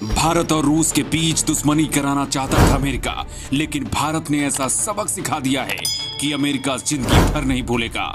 भारत और रूस के बीच दुश्मनी कराना चाहता था अमेरिका, लेकिन भारत ने ऐसा सबक सिखा दिया है कि अमेरिका जिंदगी भर नहीं भूलेगा।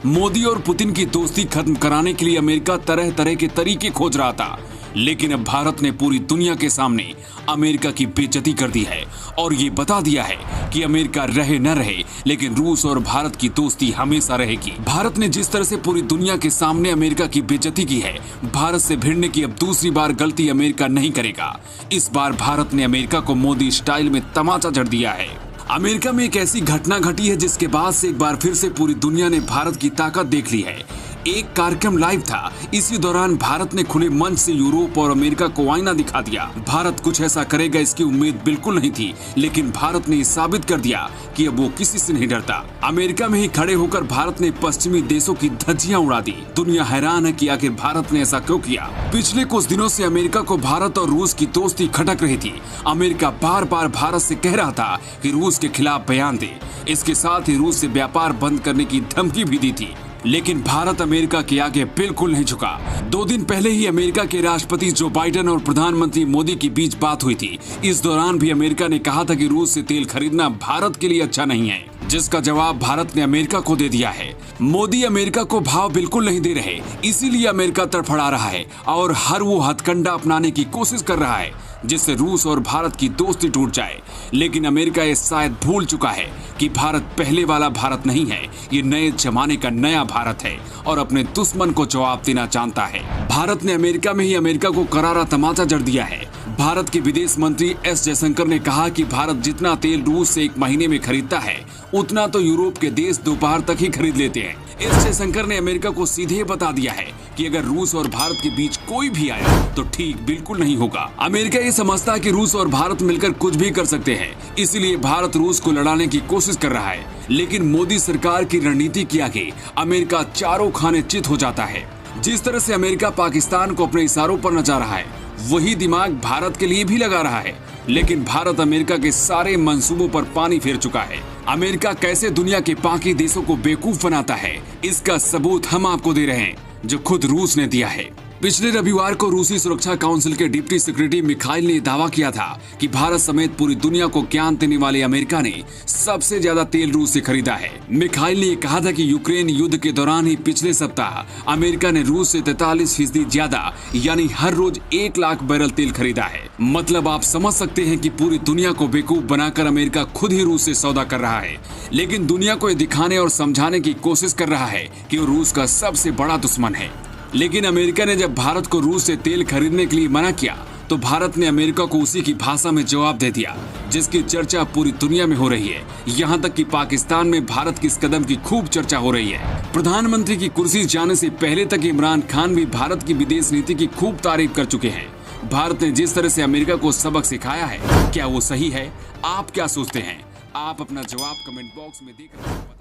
मोदी और पुतिन की दोस्ती खत्म कराने के लिए अमेरिका तरह तरह के तरीके खोज रहा था, लेकिन अब भारत ने पूरी दुनिया के सामने अमेरिका की बेइज्जती कर दी है और ये बता दिया है कि अमेरिका रहे न रहे, लेकिन रूस और भारत की दोस्ती हमेशा रहेगी। भारत ने जिस तरह से पूरी दुनिया के सामने अमेरिका की बेइज्जती की है, भारत से भिड़ने की अब दूसरी बार गलती अमेरिका नहीं करेगा। इस बार भारत ने अमेरिका को मोदी स्टाइल में तमाचा जड़ दिया है। अमेरिका में एक ऐसी घटना घटी है जिसके बाद से एक बार फिर से पूरी दुनिया ने भारत की ताकत देख ली है। एक कार्यक्रम लाइव था, इसी दौरान भारत ने खुले मंच से यूरोप और अमेरिका को आईना दिखा दिया। भारत कुछ ऐसा करेगा इसकी उम्मीद बिल्कुल नहीं थी, लेकिन भारत ने साबित कर दिया कि अब वो किसी से नहीं डरता। अमेरिका में ही खड़े होकर भारत ने पश्चिमी देशों की धज्जियां उड़ा दी। दुनिया हैरान है कि आखिर भारत ने ऐसा क्यों किया। पिछले कुछ दिनों से अमेरिका को भारत और रूस की दोस्ती खटक रही थी। अमेरिका बार बार भारत से कह रहा था कि रूस के खिलाफ बयान दे, इसके साथ ही रूस से व्यापार बंद करने की धमकी भी दी थी, लेकिन भारत अमेरिका के आगे बिल्कुल नहीं झुका। 2 दिन पहले ही अमेरिका के राष्ट्रपति जो बाइडेन और प्रधानमंत्री मोदी के बीच बात हुई थी। इस दौरान भी अमेरिका ने कहा था कि रूस से तेल खरीदना भारत के लिए अच्छा नहीं है, जिसका जवाब भारत ने अमेरिका को दे दिया है। मोदी अमेरिका को भाव बिल्कुल नहीं दे रहे, इसीलिए अमेरिका तड़फड़ा रहा है और हर वो हथकंडा अपनाने की कोशिश कर रहा है जिससे रूस और भारत की दोस्ती टूट जाए। लेकिन अमेरिका ये शायद भूल चुका है कि भारत पहले वाला भारत नहीं है, ये नए जमाने का नया भारत है और अपने दुश्मन को जवाब देना जानता है। भारत ने अमेरिका में ही अमेरिका को करारा तमाचा जड़ दिया है। भारत के विदेश मंत्री एस जयशंकर ने कहा कि भारत जितना तेल रूस से 1 महीने में खरीदता है, उतना तो यूरोप के देश दोपहर तक ही खरीद लेते हैं। एस जयशंकर ने अमेरिका को सीधे बता दिया है कि अगर रूस और भारत के बीच कोई भी आया तो ठीक बिल्कुल नहीं होगा। अमेरिका ये समझता है कि रूस और भारत मिलकर कुछ भी कर सकते हैं, इसीलिए भारत रूस को लड़ाने की कोशिश कर रहा है। लेकिन मोदी सरकार की रणनीति के आगे अमेरिका चारों खाने चित हो जाता है। जिस तरह से अमेरिका पाकिस्तान को अपने इशारों पर नचा रहा है, वही दिमाग भारत के लिए भी लगा रहा है। लेकिन भारत अमेरिका के सारे मंसूबों पर पानी फेर चुका है। अमेरिका कैसे दुनिया के बाकी देशों को बेवकूफ बनाता है, इसका सबूत हम आपको दे रहे हैं, जो खुद रूस ने दिया है। पिछले रविवार को रूसी सुरक्षा काउंसिल के डिप्टी सेक्रेटरी मिखाइल ने दावा किया था कि भारत समेत पूरी दुनिया को ज्ञान देने वाले अमेरिका ने सबसे ज्यादा तेल रूस से खरीदा है। मिखाइल ने कहा था कि यूक्रेन युद्ध के दौरान ही पिछले सप्ताह अमेरिका ने रूस से 43% ज्यादा यानी हर रोज 1 लाख बैरल तेल खरीदा है। मतलब आप समझ सकते हैं कि पूरी दुनिया को बेवकूफ बनाकर अमेरिका खुद ही रूस से सौदा कर रहा है, लेकिन दुनिया को ये दिखाने और समझाने की कोशिश कर रहा है कि वो रूस का सबसे बड़ा दुश्मन है। लेकिन अमेरिका ने जब भारत को रूस से तेल खरीदने के लिए मना किया तो भारत ने अमेरिका को उसी की भाषा में जवाब दे दिया, जिसकी चर्चा पूरी दुनिया में हो रही है। यहाँ तक कि पाकिस्तान में भारत की इस कदम की खूब चर्चा हो रही है। प्रधानमंत्री की कुर्सी जाने से पहले तक इमरान खान भी भारत की विदेश नीति की खूब तारीफ कर चुके हैं। भारत ने जिस तरह से अमेरिका को सबक सिखाया है, क्या वो सही है? आप क्या सोचते हैं? आप अपना जवाब कमेंट बॉक्स में देकर